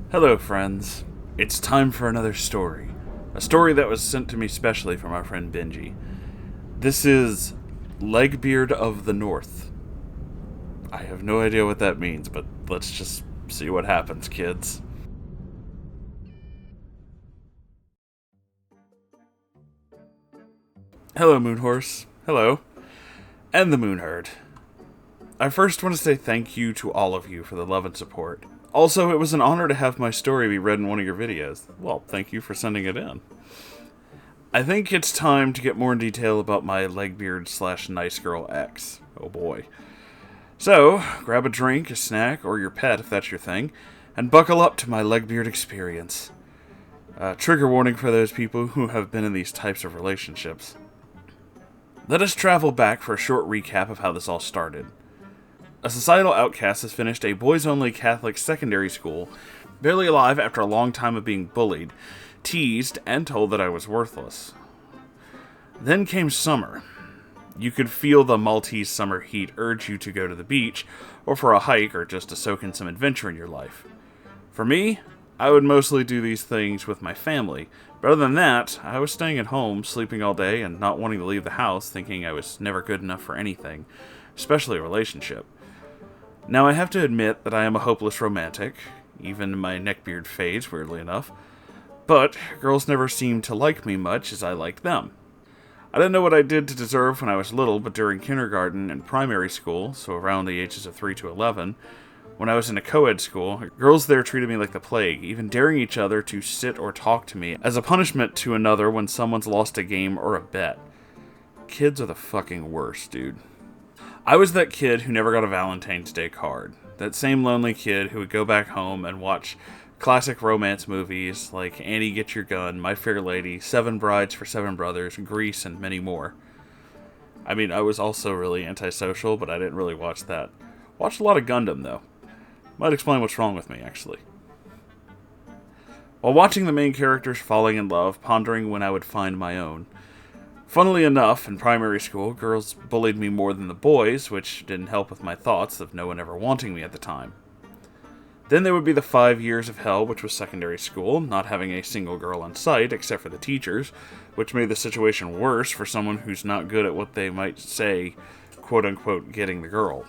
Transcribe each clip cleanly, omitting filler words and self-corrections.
Hello, friends. It's time for another story. A story that was sent to me specially from our friend Benji. This is Legbeard of the North. I have no idea what that means, but let's just see what happens, kids. Hello, Moonhorse. Hello. And the Moonherd. I first want to say thank you to all of you for the love and support. Also, it was an honor to have my story be read in one of your videos. Well, thank you for sending it in. I think it's time to get more in detail about my Legbeard/nice girl ex. Oh boy. So, grab a drink, a snack, or your pet if that's your thing, and buckle up to my Legbeard experience. Trigger warning for those people who have been in these types of relationships. Let us travel back for a short recap of how this all started. A societal outcast has finished a boys-only Catholic secondary school, barely alive after a long time of being bullied, teased, and told that I was worthless. Then came summer. You could feel the Maltese summer heat urge you to go to the beach, or for a hike, or just to soak in some adventure in your life. For me, I would mostly do these things with my family, but other than that, I was staying at home, sleeping all day, and not wanting to leave the house, thinking I was never good enough for anything, especially a relationship. Now, I have to admit that I am a hopeless romantic, even in my neckbeard phase, weirdly enough, but girls never seemed to like me much as I liked them. I didn't know what I did to deserve when I was little, but during kindergarten and primary school, so around the ages of 3 to 11, when I was in a co-ed school, girls there treated me like the plague, even daring each other to sit or talk to me as a punishment to another when someone's lost a game or a bet. Kids are the fucking worst, dude. I was that kid who never got a Valentine's Day card. That same lonely kid who would go back home and watch classic romance movies like Annie Get Your Gun, My Fair Lady, Seven Brides for Seven Brothers, Grease, and many more. I mean, I was also really antisocial, but I didn't really watch that. Watched a lot of Gundam, though. Might explain what's wrong with me, actually. While watching the main characters falling in love, pondering when I would find my own. Funnily enough, in primary school, girls bullied me more than the boys, which didn't help with my thoughts of no one ever wanting me at the time. Then there would be the 5 years of hell, which was secondary school, not having a single girl on sight, except for the teachers, which made the situation worse for someone who's not good at what they might say, quote-unquote, getting the girl.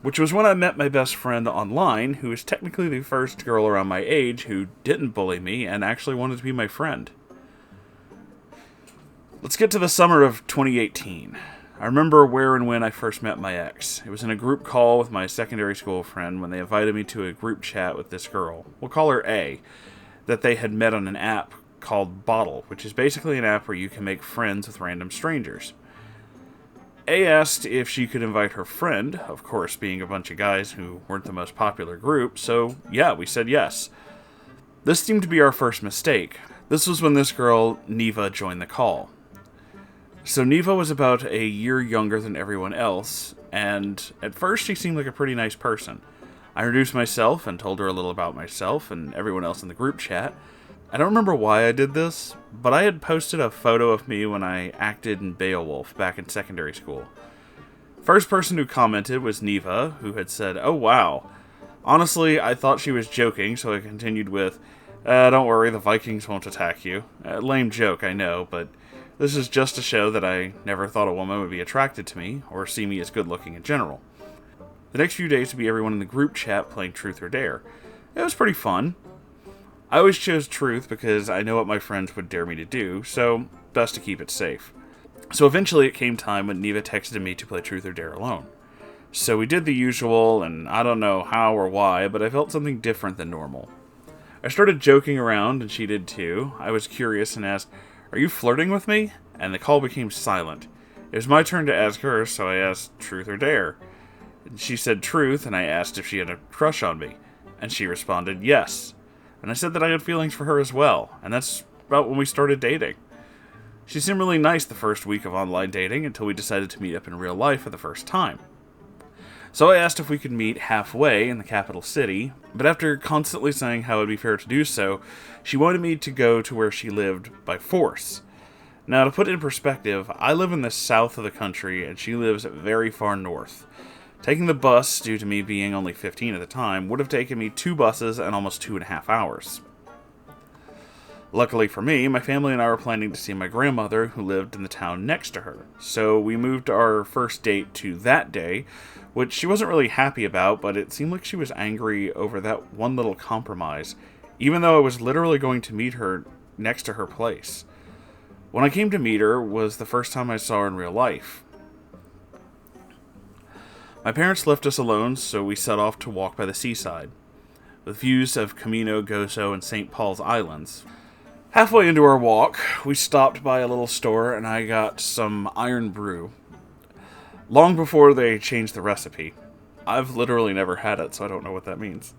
Which was when I met my best friend online, who is technically the first girl around my age who didn't bully me and actually wanted to be my friend. Let's get to the summer of 2018. I remember where and when I first met my ex. It was in a group call with my secondary school friend when they invited me to a group chat with this girl. We'll call her A. That they had met on an app called Bottle, which is basically an app where you can make friends with random strangers. A asked if she could invite her friend, of course being a bunch of guys who weren't the most popular group, so yeah, we said yes. This seemed to be our first mistake. This was when this girl, Neva, joined the call. So Neva was about a year younger than everyone else, and at first she seemed like a pretty nice person. I introduced myself and told her a little about myself and everyone else in the group chat. I don't remember why I did this, but I had posted a photo of me when I acted in Beowulf back in secondary school. First person who commented was Neva, who had said, "Oh wow." Honestly, I thought she was joking, so I continued with, "Don't worry, the Vikings won't attack you." Lame joke, I know, but this is just to show that I never thought a woman would be attracted to me, or see me as good looking in general. The next few days would be everyone in the group chat playing Truth or Dare. It was pretty fun. I always chose Truth because I know what my friends would dare me to do, so best to keep it safe. So eventually it came time when Neva texted me to play Truth or Dare alone. So we did the usual, and I don't know how or why, but I felt something different than normal. I started joking around, and she did too. I was curious and asked, "Are you flirting with me?" And the call became silent. It was my turn to ask her, so I asked Truth or Dare. And she said Truth, and I asked if she had a crush on me. And she responded yes. And I said that I had feelings for her as well, and that's about when we started dating. She seemed really nice the first week of online dating until we decided to meet up in real life for the first time. So I asked if we could meet halfway in the capital city, but after constantly saying how it would be fair to do so, she wanted me to go to where she lived by force. Now, to put it in perspective, I live in the south of the country, and she lives very far north. Taking the bus, due to me being only 15 at the time, would have taken me 2 buses and almost 2.5 hours. Luckily for me, my family and I were planning to see my grandmother, who lived in the town next to her. So we moved our first date to that day, which she wasn't really happy about, but it seemed like she was angry over that one little compromise, even though I was literally going to meet her next to her place. When I came to meet her was the first time I saw her in real life. My parents left us alone, so we set off to walk by the seaside, with views of Camino, Gozo, and St. Paul's Islands. Halfway into our walk, we stopped by a little store and I got some iron brew. Long before they changed the recipe. I've literally never had it, so I don't know what that means.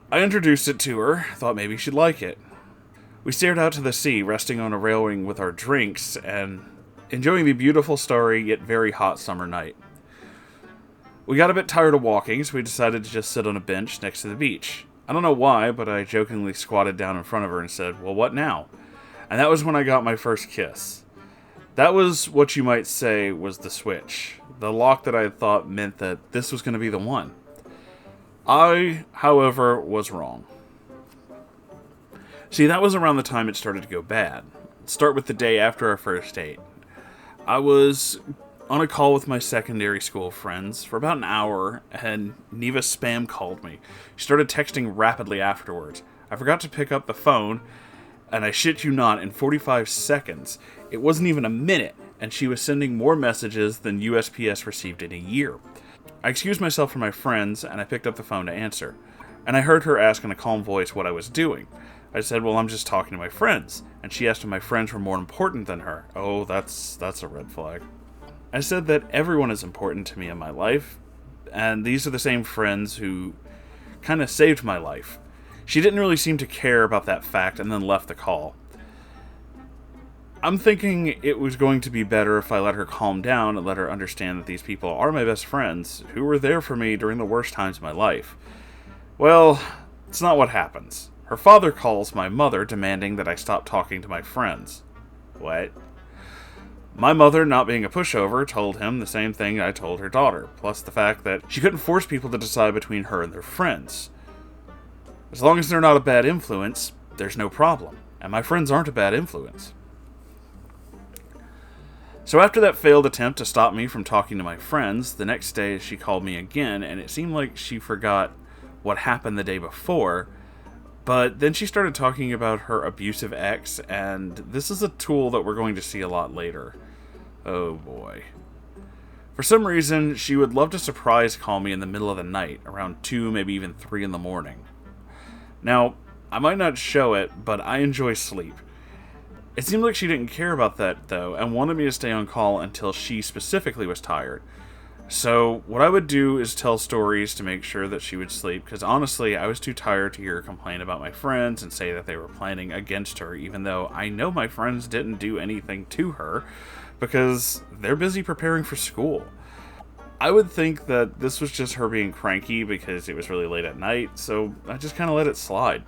I introduced it to her, thought maybe she'd like it. We stared out to the sea, resting on a railing with our drinks, and enjoying the beautiful, starry, yet very hot summer night. We got a bit tired of walking, so we decided to just sit on a bench next to the beach. I don't know why, but I jokingly squatted down in front of her and said, "Well, what now?" And that was when I got my first kiss. That was what you might say was the switch. The lock that I had thought meant that this was going to be the one. I, however, was wrong. See, that was around the time it started to go bad. Let's start with the day after our first date. I was on a call with my secondary school friends for about an hour, and Neva spam called me. She started texting rapidly afterwards. I forgot to pick up the phone, and I shit you not, in 45 seconds, it wasn't even a minute, and she was sending more messages than USPS received in a year. I excused myself from my friends, and I picked up the phone to answer. And I heard her ask in a calm voice what I was doing. I said, "Well, I'm just talking to my friends." And she asked if my friends were more important than her. Oh, that's a red flag. I said that everyone is important to me in my life, and these are the same friends who kind of saved my life. She didn't really seem to care about that fact and then left the call. I'm thinking it was going to be better if I let her calm down and let her understand that these people are my best friends, who were there for me during the worst times of my life. Well, it's not what happens. Her father calls my mother demanding that I stop talking to my friends. What? My mother, not being a pushover, told him the same thing I told her daughter, plus the fact that she couldn't force people to decide between her and their friends. As long as they're not a bad influence, there's no problem, and my friends aren't a bad influence. So after that failed attempt to stop me from talking to my friends, the next day she called me again, and it seemed like she forgot what happened the day before, but then she started talking about her abusive ex, and this is a tool that we're going to see a lot later. Oh boy. For some reason, she would love to surprise call me in the middle of the night, around 2, maybe even 3 in the morning. Now, I might not show it, but I enjoy sleep. It seemed like she didn't care about that, though, and wanted me to stay on call until she specifically was tired. So, what I would do is tell stories to make sure that she would sleep, because honestly, I was too tired to hear her complain about my friends and say that they were planning against her, even though I know my friends didn't do anything to her, because they're busy preparing for school. I would think that this was just her being cranky because it was really late at night, so I just kind of let it slide.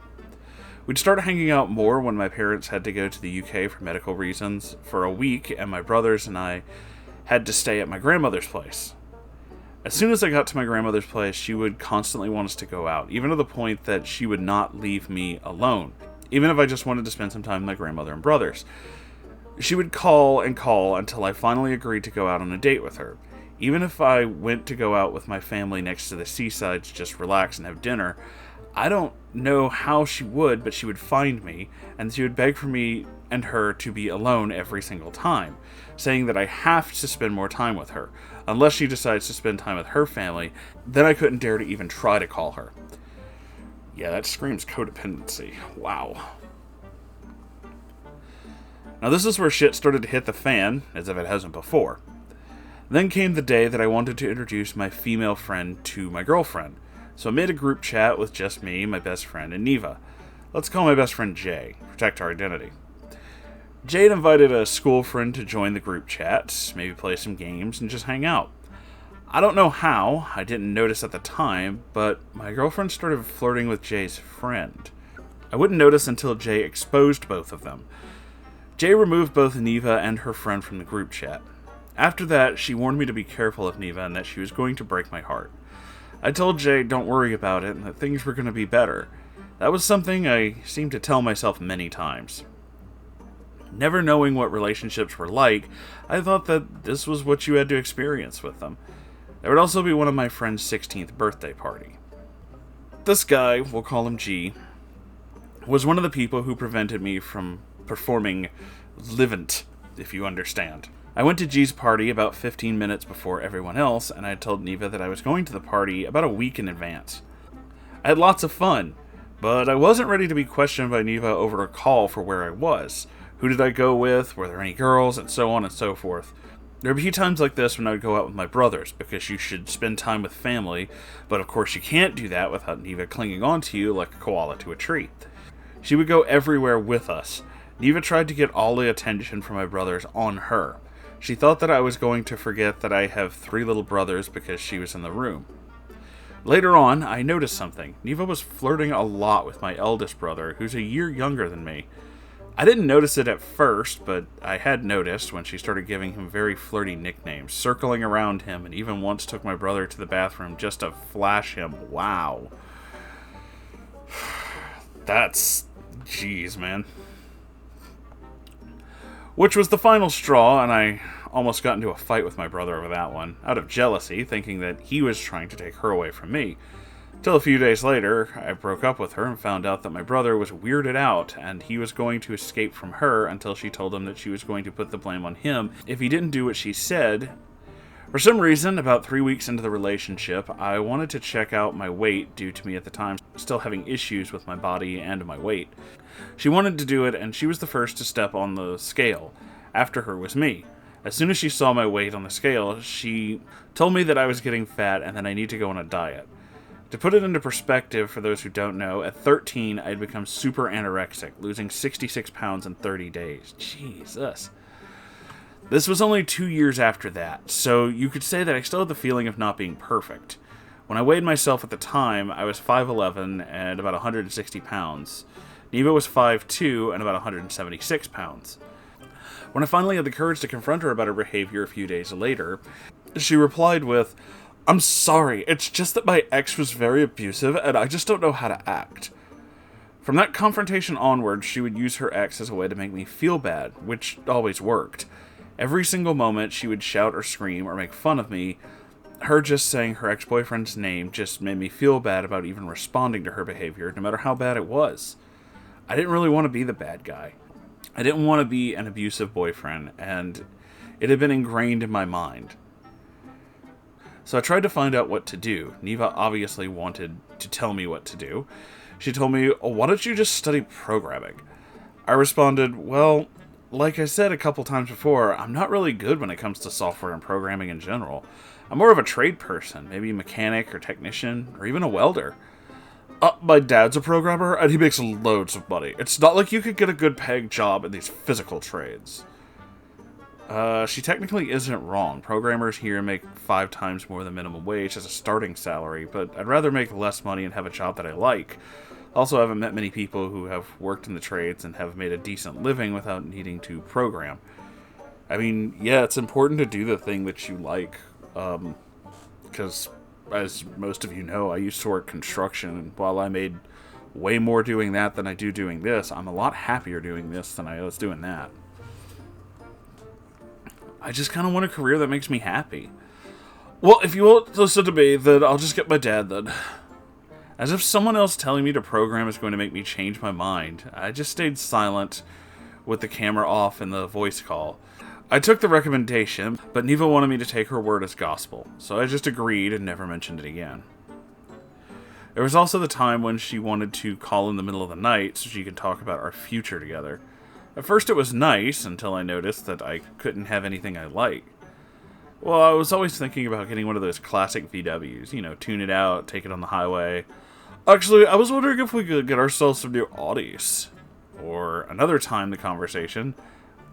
We'd start hanging out more when my parents had to go to the UK for medical reasons for a week, and my brothers and I had to stay at my grandmother's place. As soon as I got to my grandmother's place, she would constantly want us to go out, even to the point that she would not leave me alone, even if I just wanted to spend some time with my grandmother and brothers. She would call and call until I finally agreed to go out on a date with her. Even if I went to go out with my family next to the seaside to just relax and have dinner, I don't know how she would, but she would find me, and she would beg for me and her to be alone every single time, saying that I have to spend more time with her. Unless she decides to spend time with her family, then I couldn't dare to even try to call her. Yeah, that screams codependency. Wow. Now this is where shit started to hit the fan, as if it hasn't before. Then came the day that I wanted to introduce my female friend to my girlfriend. So I made a group chat with just me, my best friend, and Neva. Let's call my best friend Jay, protect our identity. Jay had invited a school friend to join the group chat, maybe play some games, and just hang out. I don't know how, I didn't notice at the time, but my girlfriend started flirting with Jay's friend. I wouldn't notice until Jay exposed both of them. Jay removed both Neva and her friend from the group chat. After that, she warned me to be careful of Neva and that she was going to break my heart. I told Jay don't worry about it and that things were going to be better. That was something I seemed to tell myself many times. Never knowing what relationships were like, I thought that this was what you had to experience with them. There would also be one of my friend's 16th birthday party. This guy, we'll call him G, was one of the people who prevented me from performing Livent, if you understand. I went to G's party about 15 minutes before everyone else, and I had told Neva that I was going to the party about a week in advance. I had lots of fun, but I wasn't ready to be questioned by Neva over a call for where I was. Who did I go with? Were there any girls? And so on and so forth. There would be times like this when I would go out with my brothers, because you should spend time with family, but of course you can't do that without Neva clinging onto you like a koala to a tree. She would go everywhere with us. Neva tried to get all the attention from my brothers on her. She thought that I was going to forget that I have 3 little brothers because she was in the room. Later on, I noticed something. Neva was flirting a lot with my eldest brother, who's a year younger than me. I didn't notice it at first, but I had noticed when she started giving him very flirty nicknames, circling around him, and even once took my brother to the bathroom just to flash him. Wow. That's... jeez, man. Which was the final straw, and I almost got into a fight with my brother over that one, out of jealousy, thinking that he was trying to take her away from me. Till a few days later, I broke up with her and found out that my brother was weirded out, and he was going to escape from her until she told him that she was going to put the blame on him if he didn't do what she said. For some reason, about 3 weeks into the relationship, I wanted to check out my weight due to me at the time still having issues with my body and my weight. She wanted to do it, and she was the first to step on the scale. After her was me. As soon as she saw my weight on the scale, she told me that I was getting fat and that I need to go on a diet. To put it into perspective for those who don't know, at 13 I had become super anorexic, losing 66 pounds in 30 days. Jesus. This was only 2 years after that, so you could say that I still had the feeling of not being perfect. When I weighed myself at the time, I was 5'11 and about 160 pounds. Neva was 5'2 and about 176 pounds. When I finally had the courage to confront her about her behavior a few days later, she replied with, "I'm sorry, it's just that my ex was very abusive and I just don't know how to act." From that confrontation onward, she would use her ex as a way to make me feel bad, which always worked. Every single moment she would shout or scream or make fun of me. Her just saying her ex-boyfriend's name just made me feel bad about even responding to her behavior, no matter how bad it was. I didn't really want to be the bad guy. I didn't want to be an abusive boyfriend, and it had been ingrained in my mind. So I tried to find out what to do. Neva obviously wanted to tell me what to do. She told me, "Oh, why don't you just study programming?" I responded, "Well, like I said a couple times before, I'm not really good when it comes to software and programming in general. I'm more of a trade person, maybe a mechanic or technician, or even a welder." My dad's a programmer, and he makes loads of money. It's not like you could get a good paying job in these physical trades. She technically isn't wrong. Programmers here make 5 times more than minimum wage as a starting salary, but I'd rather make less money and have a job that I like. Also, I haven't met many people who have worked in the trades and have made a decent living without needing to program. I mean, yeah, it's important to do the thing that you like, because, as most of you know, I used to work construction, and while I made way more doing that than I do doing this, I'm a lot happier doing this than I was doing that. I just kind of want a career that makes me happy. Well, if you won't listen to me, then I'll just get my dad then. As if someone else telling me to program is going to make me change my mind, I just stayed silent with the camera off and the voice call. I took the recommendation, but Neva wanted me to take her word as gospel, so I just agreed and never mentioned it again. There was also the time when she wanted to call in the middle of the night so she could talk about our future together. At first it was nice, until I noticed that I couldn't have anything I like. Well, I was always thinking about getting one of those classic VWs, tune it out, take it on the highway. Actually, I was wondering if we could get ourselves some new Audis. Or another time the conversation,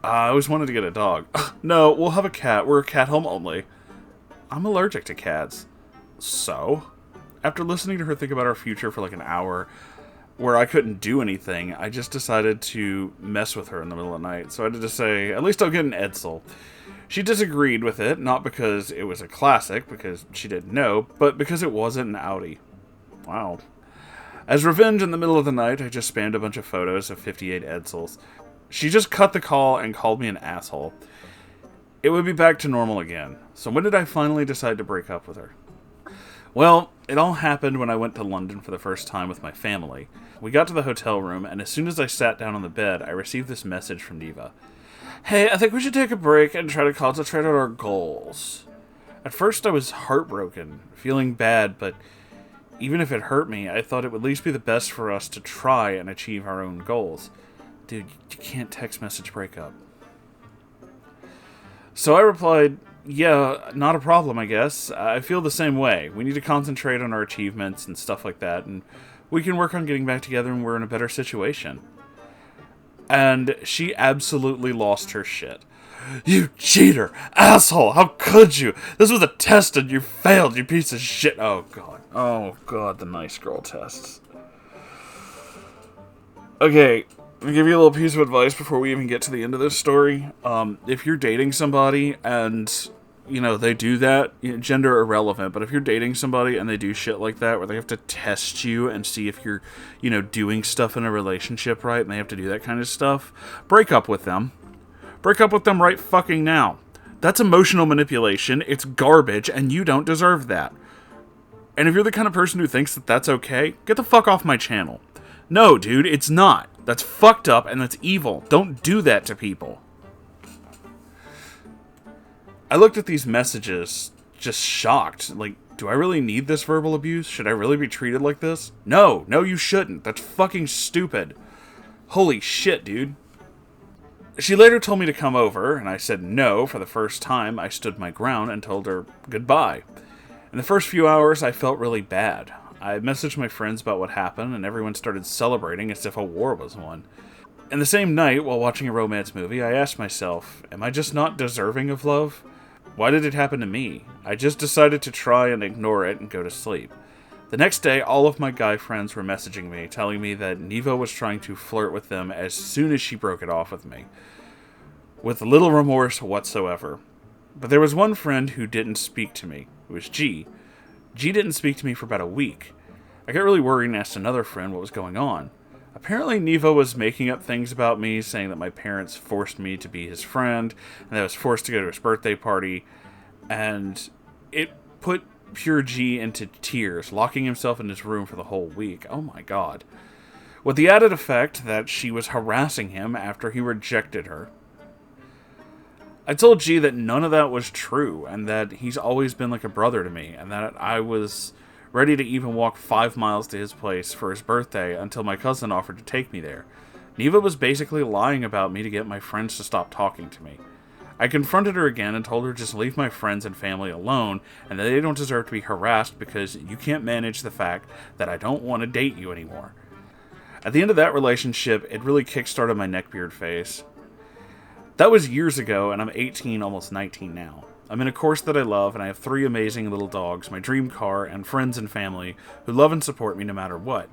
I always wanted to get a dog. No, we'll have a cat. We're a cat home only. I'm allergic to cats. So, after listening to her think about our future for like an hour, where I couldn't do anything, I just decided to mess with her in the middle of the night. So I had to just say, at least I'll get an Edsel. She disagreed with it, not because it was a classic, because she didn't know, but because it wasn't an Audi. Wow. As revenge in the middle of the night, I just spammed a bunch of photos of 58 Edsels. She just cut the call and called me an asshole. It would be back to normal again. So when did I finally decide to break up with her? Well, it all happened when I went to London for the first time with my family. We got to the hotel room, and as soon as I sat down on the bed, I received this message from Neva. Hey, I think we should take a break and try to concentrate on our goals. At first I was heartbroken, feeling bad, but even if it hurt me, I thought it would at least be the best for us to try and achieve our own goals. Dude, you can't text message breakup. So I replied, yeah, not a problem, I guess. I feel the same way. We need to concentrate on our achievements and stuff like that, and we can work on getting back together when we're in a better situation. And she absolutely lost her shit. You cheater! Asshole! How could you? This was a test and you failed, you piece of shit! Oh, God. Oh, God, the nice girl tests. Okay, I'll give you a little piece of advice before we even get to the end of this story. If you're dating somebody and, you know, they do that, gender irrelevant, but if you're dating somebody and they do shit like that, where they have to test you and see if you're, you know, doing stuff in a relationship right, and they have to do that kind of stuff, break up with them. Break up with them right fucking now. That's emotional manipulation, it's garbage, and you don't deserve that. And if you're the kind of person who thinks that that's okay, get the fuck off my channel. No, dude, it's not. That's fucked up and that's evil. Don't do that to people. I looked at these messages, just shocked. Like, do I really need this verbal abuse? Should I really be treated like this? No, you shouldn't. That's fucking stupid. Holy shit, dude. She later told me to come over, and I said no. For the first time, I stood my ground and told her goodbye. In the first few hours, I felt really bad. I messaged my friends about what happened, and everyone started celebrating as if a war was won. And the same night, while watching a romance movie, I asked myself, am I just not deserving of love? Why did it happen to me? I just decided to try and ignore it and go to sleep. The next day, all of my guy friends were messaging me, telling me that Neva was trying to flirt with them as soon as she broke it off with me. With little remorse whatsoever. But there was one friend who didn't speak to me. It was G. G didn't speak to me for about a week. I got really worried and asked another friend what was going on. Apparently Neva was making up things about me, saying that my parents forced me to be his friend, and that I was forced to go to his birthday party, and it put pure G into tears, locking himself in his room for the whole week. Oh my God. With the added effect that she was harassing him after he rejected her. I told G that none of that was true, and that he's always been like a brother to me, and that I was ready to even walk 5 miles to his place for his birthday until my cousin offered to take me there. Neva was basically lying about me to get my friends to stop talking to me. I confronted her again and told her just leave my friends and family alone, and that they don't deserve to be harassed because you can't manage the fact that I don't want to date you anymore. At the end of that relationship, it really kickstarted my neckbeard phase. That was years ago, and I'm 18, almost 19 now. I'm in a course that I love, and I have 3 amazing little dogs, my dream car, and friends and family who love and support me no matter what.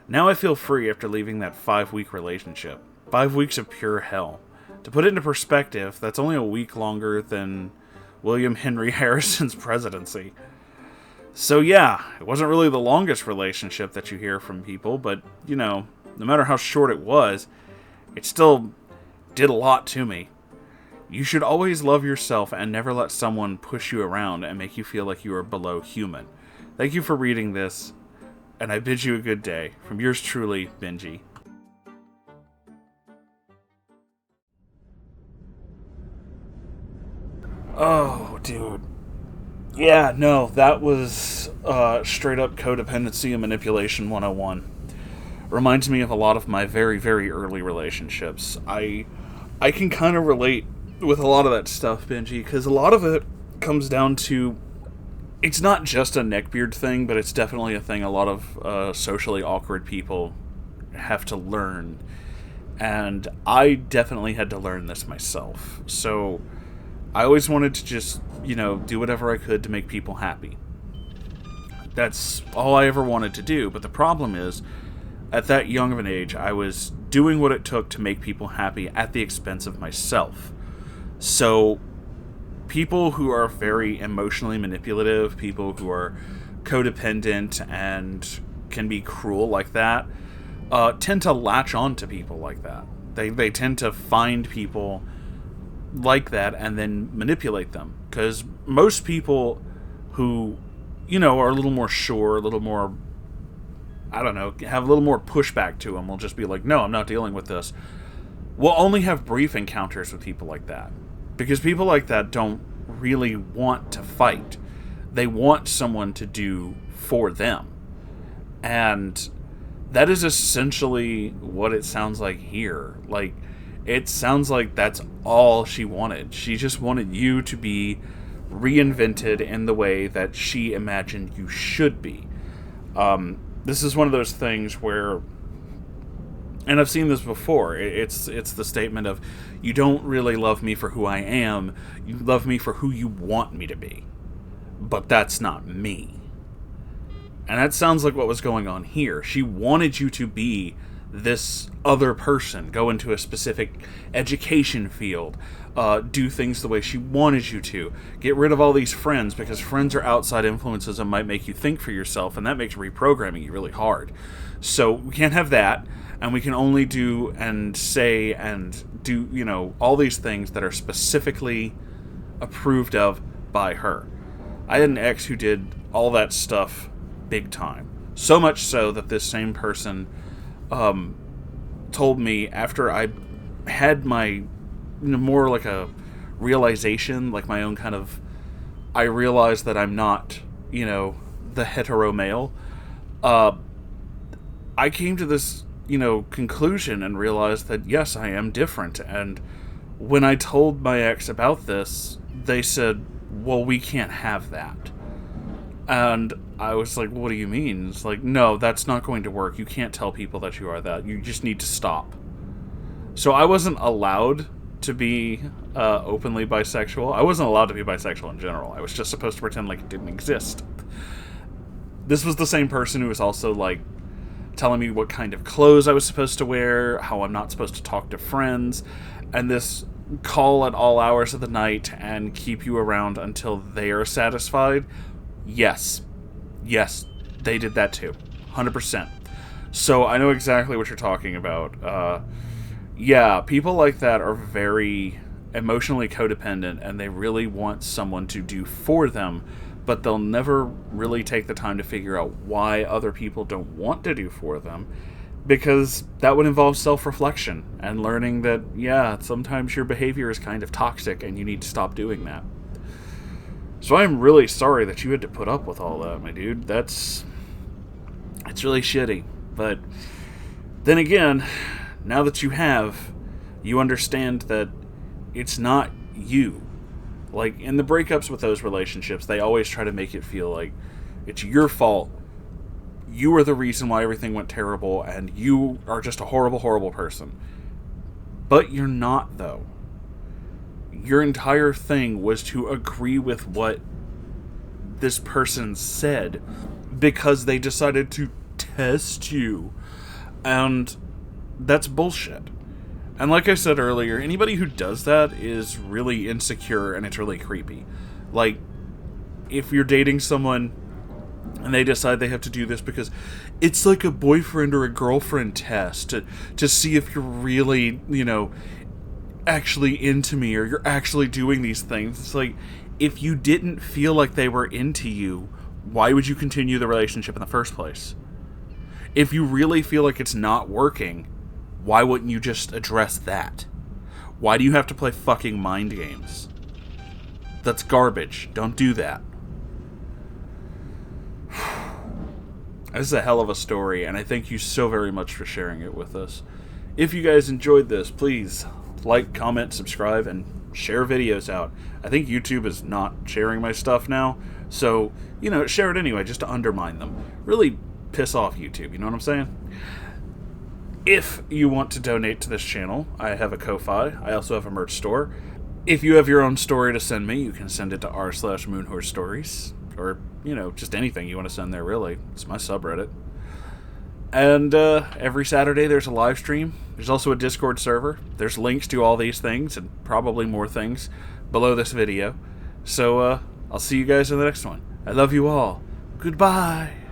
Now I feel free after leaving that 5-week relationship. 5 weeks of pure hell. To put it into perspective, that's only a week longer than William Henry Harrison's presidency. So yeah, it wasn't really the longest relationship that you hear from people, but, you know, no matter how short it was, it still did a lot to me. You should always love yourself and never let someone push you around and make you feel like you are below human. Thank you for reading this, and I bid you a good day. From yours truly, Benji. Oh, dude. Yeah, no, that was straight up codependency and manipulation 101. Reminds me of a lot of my very, very early relationships. I can kind of relate with a lot of that stuff, Benji, because a lot of it comes down to, it's not just a neckbeard thing, but it's definitely a thing a lot of socially awkward people have to learn. And I definitely had to learn this myself. So I always wanted to just, you know, do whatever I could to make people happy. That's all I ever wanted to do. But the problem is, at that young of an age, I was doing what it took to make people happy at the expense of myself. So people who are very emotionally manipulative, people who are codependent and can be cruel like that, tend to latch on to people like that. They tend to find people like that and then manipulate them. Because most people who, are a little more sure, a little more, I don't know, have a little more pushback to them will just be like, no, I'm not dealing with this. We'll only have brief encounters with people like that. Because people like that don't really want to fight. They want someone to do for them. And that is essentially what it sounds like here. Like, it sounds like that's all she wanted. She just wanted you to be reinvented in the way that she imagined you should be. This is one of those things where, and I've seen this before, it's the statement of, you don't really love me for who I am, you love me for who you want me to be. But that's not me. And that sounds like what was going on here. She wanted you to be this other person, go into a specific education field, do things the way she wanted you to, get rid of all these friends, because friends are outside influences and might make you think for yourself, and that makes reprogramming you really hard. So we can't have that, and we can only do and say and do, all these things that are specifically approved of by her. I had an ex who did all that stuff big time. So much so that this same person told me, after I had my more like a realization, like my own kind of, I realized that I'm not, the hetero male. I came to this, conclusion and realized that yes, I am different. And when I told my ex about this, they said, well, we can't have that. And I was like, what do you mean? It's like, no, that's not going to work. You can't tell people that you are that. You just need to stop. So I wasn't allowed to be openly bisexual. I wasn't allowed to be bisexual in general. I was just supposed to pretend like it didn't exist. This was the same person who was also, like, telling me what kind of clothes I was supposed to wear, how I'm not supposed to talk to friends, and this call at all hours of the night and keep you around until they are satisfied. Yes, they did that too, 100%. So I know exactly what you're talking about. Yeah, people like that are very emotionally codependent, and they really want someone to do for them, but they'll never really take the time to figure out why other people don't want to do for them, because that would involve self-reflection and learning that, yeah, sometimes your behavior is kind of toxic and you need to stop doing that. So I'm really sorry that you had to put up with all that, my dude. It's really shitty. But then again, now that you have, you understand that it's not you. Like, in the breakups with those relationships, they always try to make it feel like it's your fault. You are the reason why everything went terrible, and you are just a horrible, horrible person. But you're not, though. Your entire thing was to agree with what this person said because they decided to test you. And that's bullshit. And like I said earlier, anybody who does that is really insecure and it's really creepy. Like, if you're dating someone and they decide they have to do this because it's like a boyfriend or a girlfriend test to see if you're really, actually into me, or you're actually doing these things. It's like, if you didn't feel like they were into you, why would you continue the relationship in the first place? If you really feel like it's not working, why wouldn't you just address that? Why do you have to play fucking mind games? That's garbage. Don't do that. This is a hell of a story, and I thank you so very much for sharing it with us. If you guys enjoyed this, please like, comment, subscribe, and share videos out. I think YouTube is not sharing my stuff now, so, share it anyway, just to undermine them. Really piss off YouTube, you know what I'm saying? If you want to donate to this channel, I have a Ko-Fi. I also have a merch store. If you have your own story to send me, you can send it to r/Moonhorse Stories. Or, just anything you want to send there, really. It's my subreddit. And every Saturday there's a live stream. There's also a Discord server. There's links to all these things, and probably more things, below this video. So, I'll see you guys in the next one. I love you all. Goodbye.